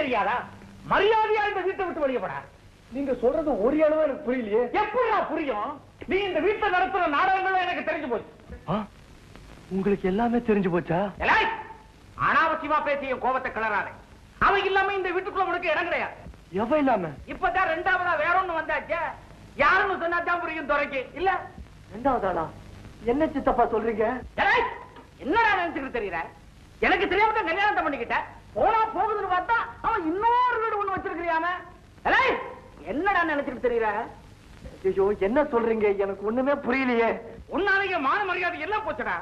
தெரியாதா? மரியாதையா இந்த வீட்டை விட்டு வெளியே போடா. நீங்க சொல்றது ஒரு அளவு எனக்கு புரியலையே. எப்படிடா புரியும்? நீ இந்த வீட்டை நடத்துற நாடகங்களும் எனக்கு தெரிஞ்சு போச்சு. உங்களுக்கு எல்லாமே தெரிஞ்சு போச்சா? அனாவசியமா பேசிய கோபத்தை கிளறாரு. அவன் இல்லாம இந்த வீட்டுக்குள்ள உனக்கு இடம் கிடையாது. எவ இல்லாம? இப்பதான் ரெண்டாவதா வேற ஒண்ணு வந்தாச்சே. யாருன்னு சொன்னாதான் புரியும் துறைக்கு. இல்ல ரெண்டாவதாளா? என்ன சித்தப்பா சொல்றீங்க? என்னடா நினைச்சுக்கிட்டு தெரியற? எனக்கு தெரியாம கல்யாணத்தை பண்ணிக்கிட்ட. போனா போகுதுன்னு பார்த்தா அவன் இன்னொரு வீடு ஒண்ணு வச்சிருக்கிறியாம. என்னடா நினைச்சுக்கிட்டு தெரியற? ஐயோ என்ன சொல்றீங்க? எனக்கு ஒண்ணுமே புரியலையே. உன்னாலேயே மான மரியாதை எல்லாம் போச்சுடா.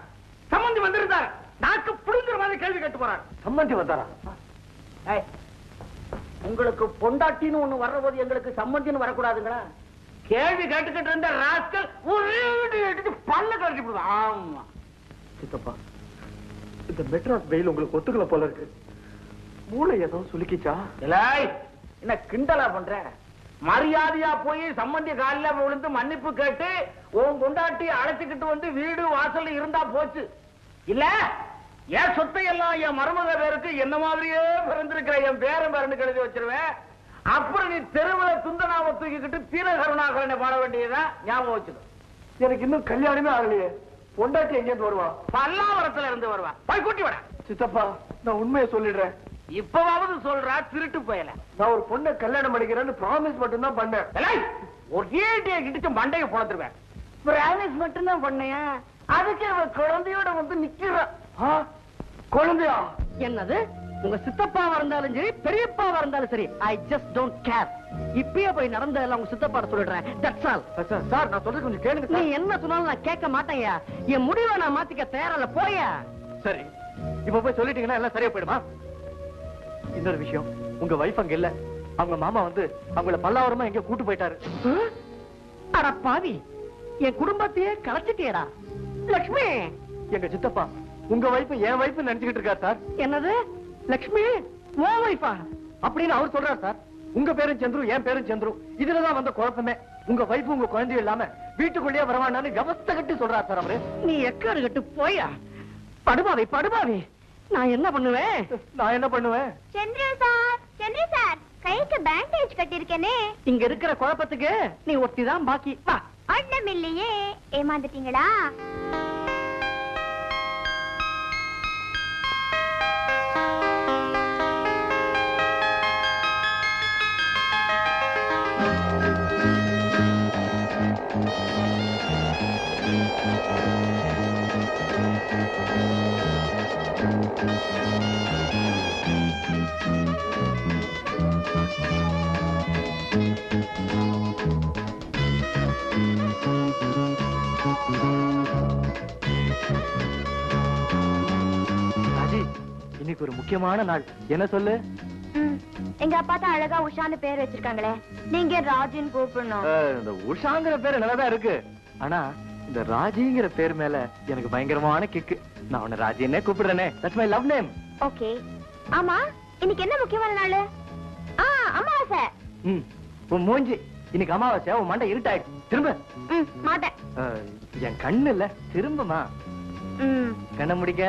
சம்பந்தி வந்திருந்தார். நாக்கு புடுங்குற மாதிரி கேள்வி கேட்டு போறார். சம்பந்தி வந்தாரா? உங்களுக்கு பொண்டாட்டின்னு ஒண்ணு வர்ற போது எங்களுக்கு சம்பந்தின்னு வரக்கூடாதுங்களா? கேள்வி கேட்டுக்கிட்டு இருந்த ராஸ்கல் ஒரு எடுத்து பல்ல கழிச்சு விடுவான். ஆமா சித்தப்பா, இந்த மெட்ராஸ் வெயில் உங்களுக்கு ஒத்துக்கல போல இருக்கு. மூளை ஏதோ சுலுக்கிச்சா? என்ன கிண்டலா பண்ற? மரியாதையா போய் சம்பந்தி காலில விழுந்து மன்னிப்பு கேட்டு உன் பொண்டாட்டி அழைச்சுக்கிட்டு வந்து வீடு வாசல் இருந்தா போச்சு. இல்ல என் சொத்தை எல்லாம் என் மருமக பேருக்கு என்ன மாதிரியே பிறந்திருக்கிற என் பேரன் பேரனு எழுதி வச்சிருவேன். அப்புறம் நீ தெருவில் துந்தனாவை தூக்கிக்கிட்டு தீர கருணாகரனை பாட வேண்டியதான். ஞாபகம் வச்சுக்கோ. எனக்கு இன்னும் கல்யாணமே ஆகலையே. பொண்டாட்டி எங்கேருந்து வருவா? பல்லாவரத்துல இருந்து வருவா. போய் கூட்டி விட. சித்தப்பா, நான் உண்மையை சொல்லிடுறேன். இப்பவாவது சொல்றா திருட்டு போயல. நான் ஒரு பொண்ணை கல்யாணம் பண்ணிக்கிறேன்னு ப்ராமிஸ் மட்டும் தான் பண்ணேன். ஒரே கிட்ட மண்டையை பொழந்துருவேன். ப்ராமிஸ் மட்டும் தான் பண்ணையா? அதுக்கு குழந்தையோட வந்து நிக்கிறான். குழந்தையா? என்னது? உங்க சித்தப்பாவா இருந்தாலும் சரி பெரியப்பாவா இருந்தாலும் சரி, ஐ ஜஸ்ட் டோன்ட் கேர். இப்பயே போய் நடந்ததெல்லாம் உங்க சித்தப்பா சொல்லிடுறேன். That's all. சார், நான் சொல்றது கொஞ்சம் கேளுங்க. நீ என்ன சொன்னாலும் நான் கேட்க மாட்டேயா. என் முடிவை நான் மாத்திக்க தயாரில்ல. போயா. சரி, இப்ப போய் சொல்லிட்டீங்கன்னா எல்லாம் சரியா போயிடுமா? இன்னொரு விஷயம், உங்க வைஃப் அங்க இல்ல. அவங்க மாமா வந்து அவங்கள பல்லாவரமா எங்க கூட்டு போயிட்டாரு. அட பாவி, என் குடும்பத்தையே கலைச்சிட்டியடா. லட்சுமி, எங்க சித்தப்பா உங்க வைஃப் என் வைஃப் நினைச்சுக்கிட்டு இருக்காரு சார். என்னது? லட்சுமி ஓ வைஃபா அப்படின்னு அவர் சொல்றாரு சார். உங்க பேரும் சந்துரு, என் பேரும் சந்துரு. இதுலதான் வந்த குழப்பமே. உங்க வைஃப் உங்க குழந்தையும் இல்லாம வீட்டுக்குள்ளேயே வரவான்னு விவஸ்தை கட்டி சொல்றாரு சார் அவரு. நீ எக்காடு கட்டு போயா. படுபாவி படுபாவி. நான் என்ன பண்ணுவேன்? நான் என்ன பண்ணுவேன்? சந்திரு சார், கைக்கு பேண்டேஜ் கட்டிருக்கேனே. இங்க இருக்கிற குழப்பத்துக்கு நீ ஒட்டிதான் பாக்கி. வா. ஒண்ணும் இல்லையே. ஏமாந்துட்டீங்களா? இன்னைக்கு ஒரு முக்கியமான நாள். என்ன சொல்லு? எங்க அப்பா தான் அழகா உஷான்னு பேர் வச்சிருக்காங்களே, நீங்க ராஜின்னு கூப்பிடணும். இந்த உஷாங்கிற பேர் நல்லதா இருக்கு. ஆனா இந்த ராஜிங்கிற பேர் மேல எனக்கு பயங்கரமான கிக்கு. நான் உன்னை ராஜின்னே கூப்பிடுறேனே. That's my love name. Okay. ஆமா, இன்னைக்கு என்ன முக்கியமான நாள்? அமாவாசை. உன் மூஞ்சி. இன்னைக்கு அமாவாசை. உன் மண்டை இருட்டாயிடுச்சு. திரும்ப. மாட்டேன். என் கண்ணு இல்ல, திரும்பமா. கண்ண முடிக்க.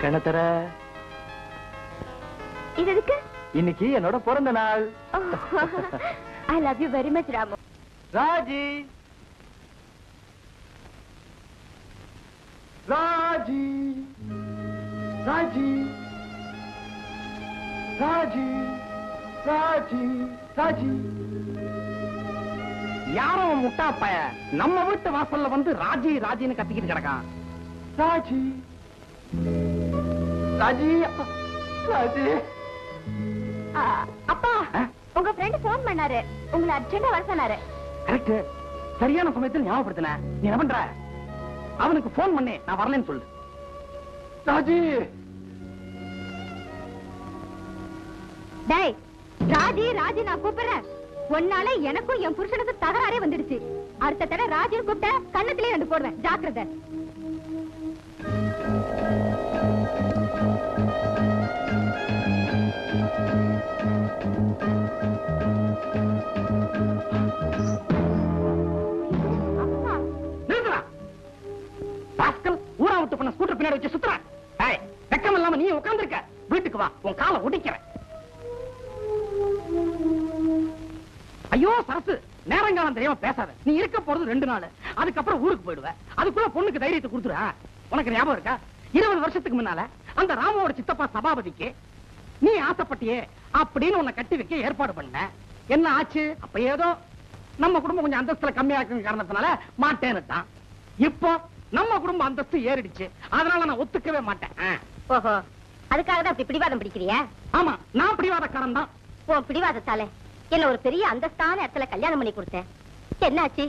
கணத்தர. இது எதுக்கு? இன்னைக்கு என்னோட பிறந்த நாள். I love you very much, Ramu. Raji, Raji, Raji, Raji, Raji, Raji. யாரோ முட்டா பய நம்ம வீட்டு வாசல்ல வந்து ராஜி ராஜின்னு கத்திக்கிட்டு கிடக்கான். ராஜி, ராஜி, ராஜி. அப்பா, உங்க ஃப்ரெண்ட் போன் பண்ணாரு. உங்களை அர்ஜென்ட்டா வர சொன்னாரு. கரெக்ட். சரியான சமயத்தில் ஞாபகப்படுத்தின. நீ என்ன பண்ற? அவனுக்கு போன் பண்ணி நான் வரலன்னு சொல்லு. ராஜி. டேய், ராஜி ராஜி நான் கூப்பிடுறேன். ஒன்னால எனக்கும் என் புருஷனுக்கு தகராறே வந்துடுச்சு. அடுத்த தடவை ராஜின்னு கூப்பிட்ட கண்ணத்திலே ரெண்டு போடுவேன். ஜாக்கிரதை. பின்னாடி வச்சு சுத்துற. வெக்கம் இல்லாம நீ உட்கார்ந்திருக்க. வீட்டுக்கு வா, உன் காலை ஒடிக்கிறேன். ஐயோ சரசு, நேரங்காலம் தெரியாம பேசாத. நீ இருக்க போறது 2 நாள், அதுக்கப்புறம் ஊருக்கு போயிடுவ. அதுக்குள்ள பொண்ணுக்கு தைரியத்தை கொடுத்துரு. உனக்கு ஞாபகம் இருக்கா, 20 வருஷத்துக்கு முன்னால அந்த ராமோட சித்தப்பா சபாபதிக்கு நீ ஆசைப்பட்டியே அப்படின்னு உன்னை கட்டி வைக்க ஏற்பாடு பண்ண. என்ன ஆச்சு? அப்ப ஏதோ நம்ம குடும்பம் கொஞ்சம் அந்தஸ்துல கம்மியா இருக்கிற காரணத்தினால மாட்டேன்னுட்டான். இப்போ நம்ம குடும்ப அந்தஸ்து ஏறிடுச்சு, அதனால நான் ஒத்துக்கவே மாட்டேன். ஓஹோ, அதுக்காக தான் இப்படி பிடிவாதம் பிடிக்கிறியா? ஆமா, நான் பிடிவாதக்காரன் தான். உன் பிடிவாதத்தால என்ன ஒரு பெரிய அந்தஸ்தான இடத்துல கல்யாணம் பண்ணி கொடுத்தேன். என்னாச்சு?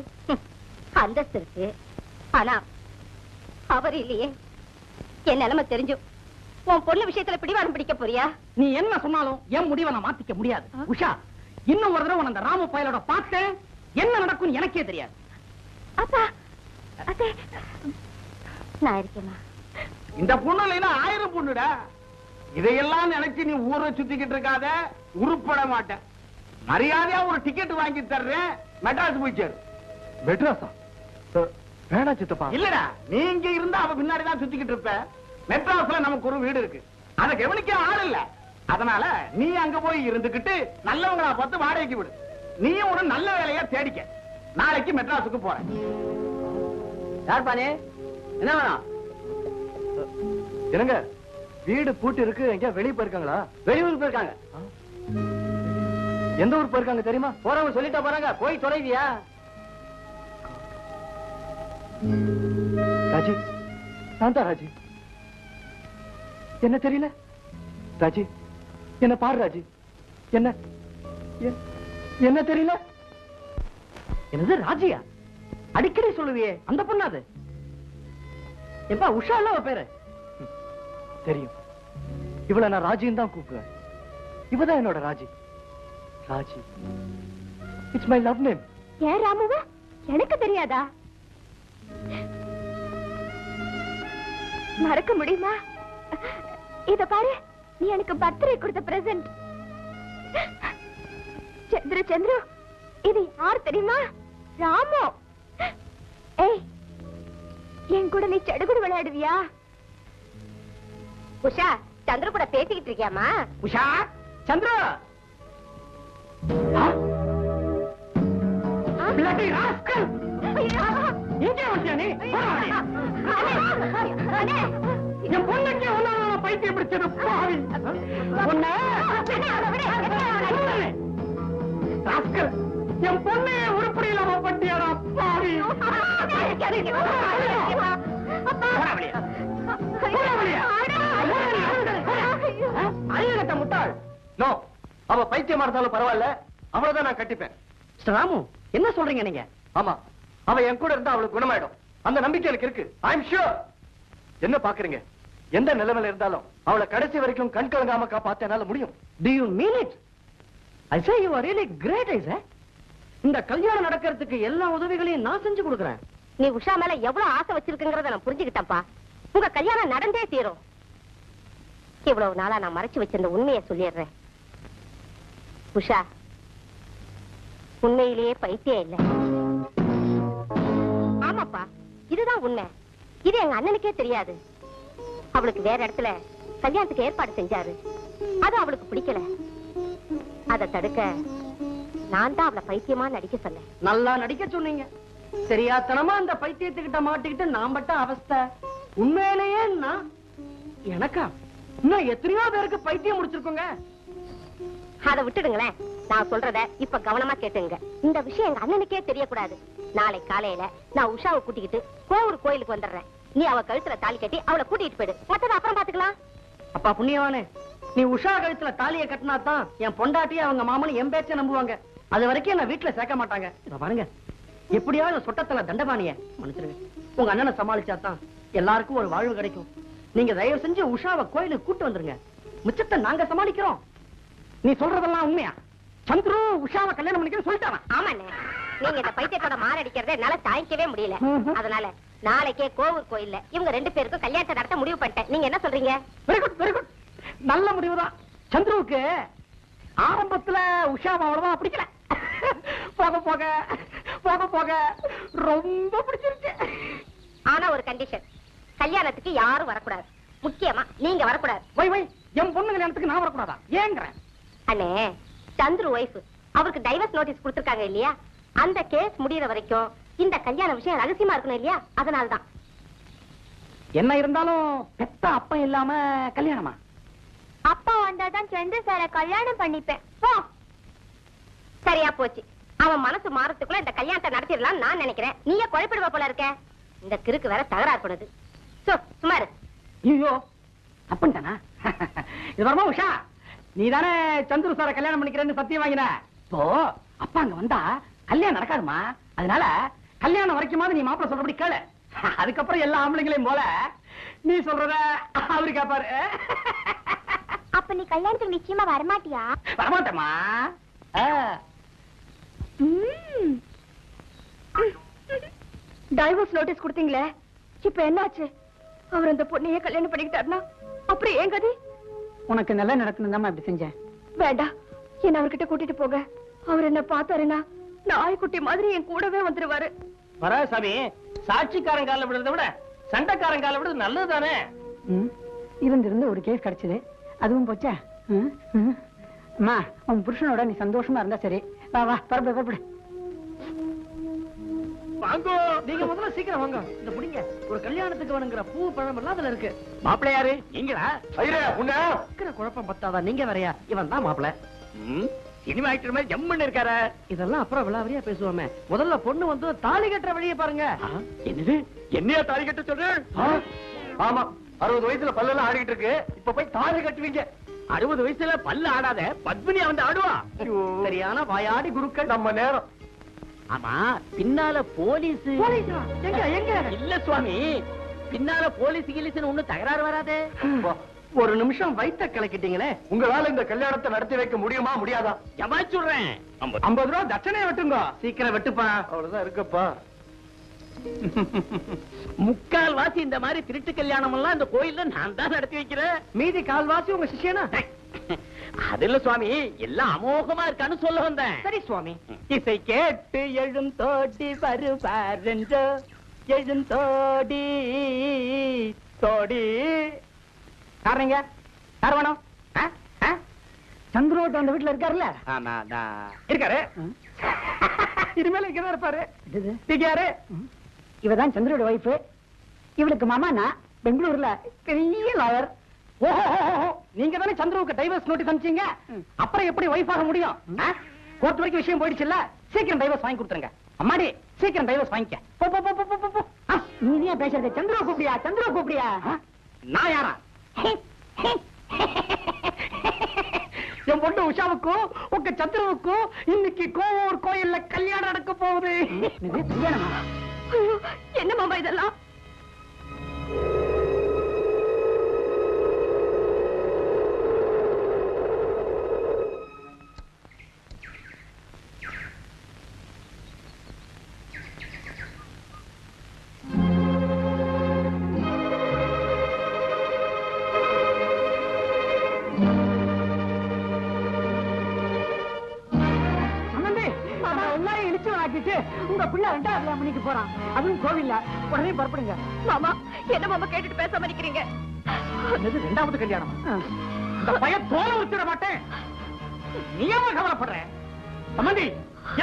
அந்தஸ்து இருக்கு, ஆனா அவர் இல்லையே. என் நிலைமை தெரிஞ்சும் உன் பொண்ணு விஷயத்துல பிடிவாதம் பிடிக்க போறியா? நீ என்ன சொன்னாலும் என் முடிவை நான் மாத்திக்க முடியாது. உஷா, இன்னும் ஒரு தடவை அந்த ராம பயலோட பார்த்தேன், என்ன நடக்கும் எனக்கே தெரியாது. அப்பா, அத்தே, நான் இருக்கேமா. இந்த பொண்ணு இல்லைன்னா 1000 பொண்ணுடா. இதையெல்லாம் நினைச்சு நீ ஊரை சுத்திக்கிட்டு இருக்காத, உருப்பட மாட்டேன். மரியாதையா ஒரு டிக்கெட் வாங்கி தர்றேன், மெட்ராஸ் போய் சேரு. மெட்ராஸா? வேணா சித்தப்பா. இல்லடா, நீ இங்க இருந்தா அவ பின்னாடிதான் சுத்திக்கிட்டு இருப்ப. மெட்ராஸ்ல நமக்கு ஒரு வீடு இருக்கு, அதை கவனிக்க ஆள் இல்ல. அதனால நீ அங்க போய் இருந்துகிட்டு நல்லவங்களா பார்த்து வாடகைக்கு விடு. நீ ஒரு நல்ல வேலையா தேடிக்க. நாளைக்கு மெட்ராஸுக்கு போறேன். யார் பானே? என்ன வேணாம்? என்னங்க, வீடு பூட்டி இருக்கு, எங்க வெளியே போயிருக்காங்களா? வெளியூருக்கு போயிருக்காங்க. எந்த ஊருக்கு போயிருக்காங்க தெரியுமா? போறவங்க சொல்லிட்டா போறாங்க, போய் தொலைவியா? ராஜி, நான் தான் ராஜி. என்ன தெரியல? ராஜி, என்ன பாரு ராஜி. என்ன என்ன தெரியல? என்னது ராஜியா? அடிக்கடி சொல்லுவியே, அந்த பொண்ணாது? எப்பா உஷா இல்ல பேரு? தெரியும். இவளை நான் ராஜின்னு தான் கூப்பிடுவேன். இவதான் என்னோட Raji. Raji, it's my love name. ஏன் ராமுவா? எனக்கு தெரியாதா? மறக்க முடியுமா? இத பாரு, நீ எனக்கு பர்த்டே கொடுத்த பிரசன்ட். சந்திரு சந்திரு, இது யார் தெரியுமா? ராமு. ஏய், என் கூட நீ சடுகுடு விளையாடுவியா? உஷா, சந்திர கூட பேசிக்கிட்டு இருக்கியாமா? உஷா, சந்திர, என் பொண்ணுக்கு பைத்தியம் பிடிச்சது பாவி. என் பொண்ணு உருப்படி இல்லாம பட்டியாடா பாவி. முட்டாள். நோ, அவ பைத்தியமா இருந்தாலும் பரவாயில்ல, அவளதான் நான் கட்டிப்பேன். ராமு, என்ன சொல்றீங்க நீங்க? ஆமா, அவ என் கூட இருந்தா அவளுக்கு குணமாயிடும். அந்த நம்பிக்கை எனக்கு இருக்கு. ஐ அம் ஷூர். என்ன பாக்குறீங்க? எந்த நிலைமையில இருந்தாலும் அவளை கடைசி வரைக்கும் கண் கலங்காம காப்பாத்த என்னால முடியும். Do you mean it? I say you are really great, I say. இந்த கல்யாணம் நடக்கிறதுக்கு எல்லா உதவிகளையும் நான் செஞ்சு கொடுக்கிறேன். நீ உஷா மேல எவ்வளவு ஆசை வச்சிருக்குங்கறத நான் புரிஞ்சுக்கிட்டேன்ப்பா. உங்க கல்யாணம் நடந்தே தீரும். இவ்வளவு நாளா நான் மறைச்சு வச்சிருந்த உண்மையை சொல்லிடுறேன். உஷா உண்மையிலேயே பைத்தியம் இல்ல. ஆமாப்பா, இதுதான் உண்மை. இது எங்க அண்ணனுக்கே தெரியாது. அவளுக்கு வேற இடத்துல கல்யாணத்துக்கு ஏற்பாடு செஞ்சாரு. அது அவளுக்கு பிடிக்கல. அதை தடுக்க நான் தான் அவளை பைத்தியமா நடிக்க சொன்னேன். நல்லா நடிக்க சொன்னீங்க. சரியாத்தனமா அந்த பைத்தியத்துக்கிட்ட மாட்டிக்கிட்டு நான் பட்ட அவஸ்தை. உண்மையிலேயே எனக்கா இன்னும் எத்தனையோ பேருக்கு பைத்தியம் முடிச்சிருக்கோங்க. அதை விட்டுடுங்களேன். நான் சொல்றத இப்ப கவனமா கேட்டுங்க. இந்த விஷயம் எங்க அண்ணனுக்கே தெரியக்கூடாது. நாளை காலையில நான் உஷாவை கூட்டிக்கிட்டு கோவூர் கோயிலுக்கு வந்துடுறேன். நீ அவ கழுத்துல தாலி கட்டி அவளை கூட்டிட்டு போயிடு. மத்தத அப்புறம் பாத்துக்கலாம். அப்பா புண்ணியவானே, நீ உஷா கழுத்துல தாலியை கட்டினா தான் என் பொண்டாட்டி அவங்க மாமனு என் பேச்ச நம்புவாங்க. அது வரைக்கும் என்ன வீட்டுல சேர்க்க மாட்டாங்க. இத பாருங்க, எப்படியாவது சொட்டத்துல தண்டபாணிய மன்னிச்சிருங்க. உங்க அண்ணனை சமாளிச்சாதான் எல்லாருக்கும் ஒரு வாழ்வு கிடைக்கும். நீங்க தயவு செஞ்சு உஷாவை கோயிலுக்கு கூட்டு வந்துருங்க. மிச்சத்தை நாங்க சமாளிக்கிறோம். நீ சொல்றதெல்லாம் உண்மையா? சந்துரு உஷாவை கல்யாணம் பண்ணிக்க சொல்லிட்டானா? ஆமாண்ணே, நீங்க இந்த பைத்தியத்தோட மாரடிக்கிறத என்னால தாங்கிக்கவே முடியல. அதனால நாளைக்கே கோவூர் கோயில்ல இவங்க 2 பேருக்கும் கல்யாணத்தை நடத்த முடிவு பண்ணிட்டேன். நீங்க என்ன சொல்றீங்க? Very good, very good. நல்ல முடிவுதான். சந்துருவுக்கு ஆரம்பத்துல உஷாவை அவ்வளவா பிடிக்கல. போக போக போக போக ரொம்ப பிடிச்சிருச்சு. ஆனா ஒரு கண்டிஷன், கல்யாணத்துக்கு யாரும் வரக்கூடாது. முக்கியமா நீங்க வரக்கூடாது. என் பொண்ணு கல்யாணத்துக்கு நான் வரக்கூடாதா? ஏங்கறேன் அண்ணே, சந்துரு ஒய்ஃப் அவருக்கு டைவர்ஸ் நோட்டீஸ் கொடுத்திருக்காங்க இல்லையா? அந்த கேஸ் முடியற வரைக்கும் இந்த கல்யாண விஷயம் ரகசியமா இருக்கணும் இல்லையா? அதனால்தான். என்ன இருந்தாலும் பெத்த அப்பா இல்லாம கல்யாணமா? அப்பா வந்தாதான் சந்திர சார கல்யாணம் பண்ணிப்பேன். சரியா போச்சு. அவன் மனசு மாறத்துக்குள்ள இந்த கல்யாணத்தை நடத்திடலாம் நான் நினைக்கிறேன். நீயே குழப்பிடுவ போல இருக்க. இந்த கிறுக்கு வேற தகராறு பண்ணுது. சுமாரு. ஐயோ அப்பன்தானா? இது வரமா உஷா, நீ தானே சந்துரு சார கல்யாணம் பண்ணிக்கிறேன்னு சத்தியம் வாங்கின. இப்போ அப்பா அங்க வந்தா கல்யாணம் நடக்காதுமா. அதனால கல்யாணம் வரைக்குமாவது நீ மாப்பிள்ள சொல்றபடி கேளு. அதுக்கப்புறம் எல்லா ஆம்பளைங்களையும் போல நீ சொல்றத அவரு கேப்பாரு. அப்ப நீ கல்யாணத்துக்கு நிச்சயமா வரமாட்டியா? வரமாட்டேமா. டைவர்ஸ் நோட்டீஸ் கொடுத்தீங்களே, இப்ப என்னாச்சு? அவர் அந்த பொண்ணையே கல்யாணம் பண்ணிக்கிட்டாருன்னா அப்புறம் ஏன் கதி? உனக்கு நல்லா நடக்கணும் இப்படி செஞ்சேன். வேண்டாம், என்ன அவர்கிட்ட கூட்டிட்டு போக. அவர் என்ன பார்த்தாருன்னா நாய்க்குட்டி மாதிரி என் கூடவே வந்துருவாரு. வராசாமி, சாட்சிக்காரன் கால விடுறத விட சண்டைக்காரன் கால விடுறது நல்லதுதானே. இருந்து ஒரு கேஸ் கிடைச்சது, அதுவும் போச்சா? அம்மா, உன் புருஷனோட நீ சந்தோஷமா இருந்தா சரி. வா வா, பரப்படு. வாங்கோ, நீங்க முதல்ல சீக்கிரம் வாங்க. இந்த புடிங்க, ஒரு கல்யாணத்துக்கு வேணுங்கிற பூ பழம் எல்லாம் அதுல இருக்கு. மாப்பிள்ளை யாரு? நீங்களா? ஐயா, உன்ன குழப்பம் பத்தாதா? நீங்க வரையா? இவன் தான் மாப்பிள்ளை. சினிமா ஆக்டர் மாதிரி ஜம்முன்னு இருக்காரு. இதெல்லாம் அப்புறம் விளாவரியா பேசுவோமே. முதல்ல பொண்ணு வந்து தாலி கட்டுற வழியை பாருங்க. என்னது? என்னையா தாலி கட்ட சொல்றேன்? ஆமா, 60 வயசுல பல்லெல்லாம் ஆடிட்டு இருக்கு. இப்ப போய் தாலி கட்டுவீங்க. 60 வயசுல பல்லு ஆடாத பத்மினியா வந்து ஆடுவா. சரியான வாயாடி குருக்கள். நம்ம நேரம். ஆமா, பின்னால போலீஸ். எங்க எங்க? இல்ல சுவாமி, பின்னால போலீஸ் கிலீஸ்னு ஒண்ணு தகராறு வராதே. ஒரு நிமிஷம் வயித்த கலக்கிட்டீங்களே. உங்களால இந்த கல்யாணத்தை நடத்தி வைக்க முடியுமா முடியாதா? சொல்றேன். 50 ரூபா தட்சணையை வெட்டுங்க. சீக்கிரம் வெட்டுப்பா. அவ்வளவுதான் இருக்குப்பா. முக்கால்வாசி இந்த மாதிரி திருட்டு கல்யாணம் எல்லாம் இந்த கோயில்ல நான் தான் நடத்தி வைக்கிறேன். மீதி கால்வாசி உங்க சிஷ்யனா? அது இல்ல சுவாமி, எல்லாம் அமோகமா இருக்கான்னு சொல்ல வந்தேன். சரி சுவாமி. இசை கேட்டு எழுந்தோடி வருவாரென்றோ, எழுந்தோடி தோடி. யாருங்க? யார் வேணும்? சந்திரோட்ட அந்த வீட்டுல இருக்காருல்ல? இருக்காரு. இனிமேல இங்கதான் இருப்பாரு. யாரு? இவதான் சந்திரோட ஒய்ஃப். இவளுக்கு மாமானா பெங்களூர்ல பெரிய லாயர். நீங்க தானே சந்திரவுக்கு டைவர்ஸ் நோட்டீஸ் அனுப்பிச்சீங்க. அப்புறம் எப்படி வைஃப் ஆக முடியும்? கோர்ட் வரைக்கும் விஷயம் போயிடுச்சுல்ல. சீக்கிரம் டைவர்ஸ் வாங்கி கொடுத்துருங்க. அம்மாடி, சீக்கிரம் டைவர்ஸ் வாங்கிக்க. நீ ஏன் பேசுறது? சந்திரோ கூப்பிடியா? சந்திரோ கூப்பிடியா? நான் யாரா? என் பொண்ணு உஷாவுக்கும் உங்க சந்திரவுக்கும் இன்னைக்கு கோவூர் கோயில்ல கல்யாணம் நடக்க போகுது. கல்யாணமா? என்ன மாமா இதெல்லாம்? உங்க பிள்ளை 2வது கல்யாணம் பண்ணிக்க போறான், அதுவும் கோவில்ல. உடனே புறப்படுங்க. மாமா, என்ன மாமா கேட்டுட்டு பேசாம நிக்கிறீங்க? 2வது கல்யாணம்? இந்த பையன் தோலை உச்சிட மாட்டேன். நீயாம கவலைப்படுற? சம்பந்தி,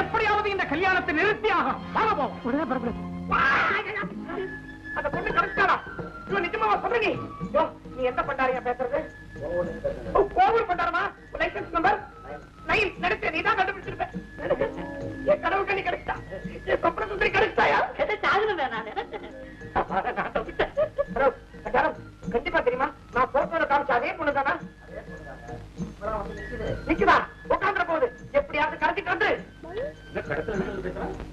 எப்படியாவது இந்த கல்யாணத்தை நிறுத்தி ஆகும். வாங்க போவோம். உடனே புறப்படு. அந்த பொண்ணு கரெக்டாடா. நிஜமாவா சொல்றீங்க? நீ எந்த பண்டாரியா பேசுறது? கோவில் பண்டாரமா? லைசன்ஸ் நம்பர் 9 நடத்த நீ தான் கண்டுபிடிச்சிருப்ப. என் கடவு கண்ணி கிடைச்சா, என் சொப்பன சுந்தரி கிடைச்சாயா? கண்டிப்பா தெரியுமா? நான் போட்டோல காமிச்ச அதே பொண்ணு தானா? நிக்குதா? உட்காந்துற போகுது. எப்படியாவது கடத்திட்டு வந்து.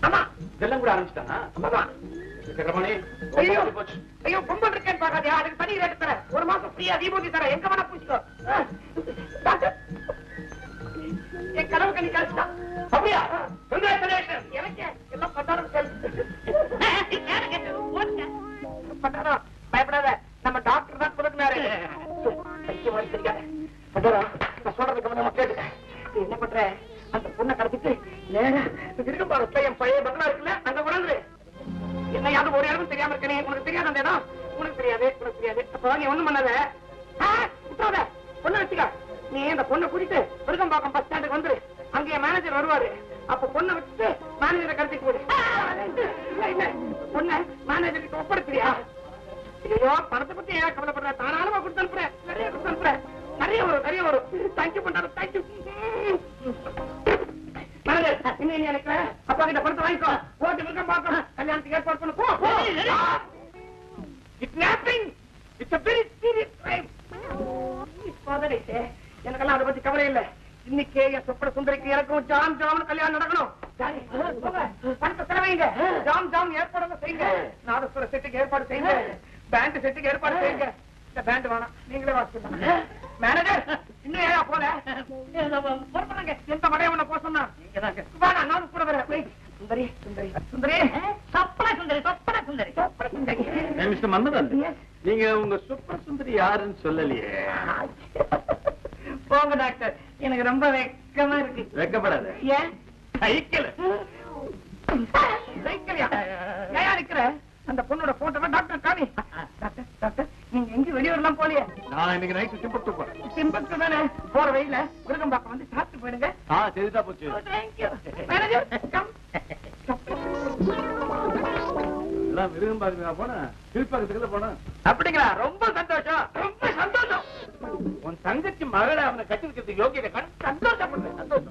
ஆமா, இதெல்லாம் கூட ஆரம்பிச்சிட்டானா? ஆமா. ஐயோ ஐயோ, பொம்பல் இருக்கேன்னு பாக்காதியா? அதுக்கு தனி ரேட்டு தர. 1 மாசம் ஃப்ரீயா தீபூதி தர. எங்க வேணா பூச்சிக்கோ. என் கடவு கண்ணி கழிச்சுட்டா. அப்படியா? எனக்கு எல்லாம் பட்டாரம் பயப்படாத. நம்ம டாக்டர் தான் கொடுக்குறாரு. நான் சொல்றது கவனமா கேட்டு. என்ன பண்ற? அந்த பொண்ணை கடத்திட்டு நேரா திரும்பாரு என் பழைய பங்களா இருக்குல்ல, அங்க கொண்டாந்து. என்ன யாரும் ஒரு இடமும் தெரியாம இருக்கேன். உனக்கு தெரியாத அந்த இடம் உனக்கு தெரியாது அப்ப நீ ஒண்ணும் பண்ணாத பொண்ணு வச்சுக்க நீ இந்த பொண்ணை கூட்டிட்டு விருகம்பாக்கம் பஸ் ஸ்டாண்டுக்கு வந்துரு அங்கே மேனேஜர் வருவாரு அப்ப பொண்ணை வச்சுட்டு மேனேஜரை கடத்திட்டு போடு பொண்ணை மேனேஜர் கிட்ட ஒப்படைச்சியா ஐயோ பணத்தை பத்தி ஏன் கவலைப்படுற தாராளமா கொடுத்து அனுப்புறேன் நிறைய கொடுத்து அனுப்புறேன் நிறைய வரும் தேங்க்யூ பண்றாரு தேங்க்யூ மேனேஜர் இன்னும் எனக்கு அப்பா கிட்ட பணத்தை வாங்கிக்கோ ஓட்டு விருகம்பாக்கம் கல்யாணத்துக்கு ஏற்பாடு பண்ணு போ kidnapping it's a very serious crime எனக்கெல்லாம் அதை பத்தி கவலை இல்ல இன்னைக்கே என் சொப்பன சுந்தரிக்கு எனக்கும் ஜாம் ஜாம் கல்யாணம் நடக்கணும் பணத்தை செலவைங்க ஜாம் ஏற்பாடு செய்யுங்க நாதஸ்வர செட்டுக்கு ஏற்பாடு செய்யுங்க பேண்ட் செட்டுக்கு ஏற்பாடு செய்யுங்க இந்த பேண்ட் வேணாம் நீங்களே வாசிக்கலாம் மேனேஜர் இன்னும் ஏன் போல எந்த மடையவன போக சொன்னா வேணாம் நான் கூட வரேன் சுந்தரி மிஸ்டர் மன்மதன் நீங்க உங்க சூப்பர் சுந்தரி யாருன்னு சொல்லலையே. போங்க டாக்டர் எனக்கு ரொம்ப வெக்கமா இருக்கு. வெக்கப்படாத. ஏன் சைக்கிள் ஏன் இருக்கிற அந்த பொண்ணோட போட்டோ டாக்டர் காமி. டாக்டர் நீங்க எங்க வெளியூர்லாம் போலியே? நான் இன்னைக்கு நைட்டு டிம்பக்டு போறேன். டிம்பக்டு தானே போற வழியில விருகம்பாக்கம் வந்து சாப்பிட்டு போயிடுங்க. சரிதா போச்சு. Thank you manager come. எல்லாம் விருகம்பாக்கம் போனா கீழ்பாக்கத்துக்குள்ள போனா. அப்படிங்களா? ரொம்ப சந்தோஷம் ரொம்ப சந்தோஷம். உன் தங்கச்சி மகளை அவனை கட்டி வைக்கிறதுக்கு யோகியதை கண்டு சந்தோஷப்படுறேன். சந்தோஷம்.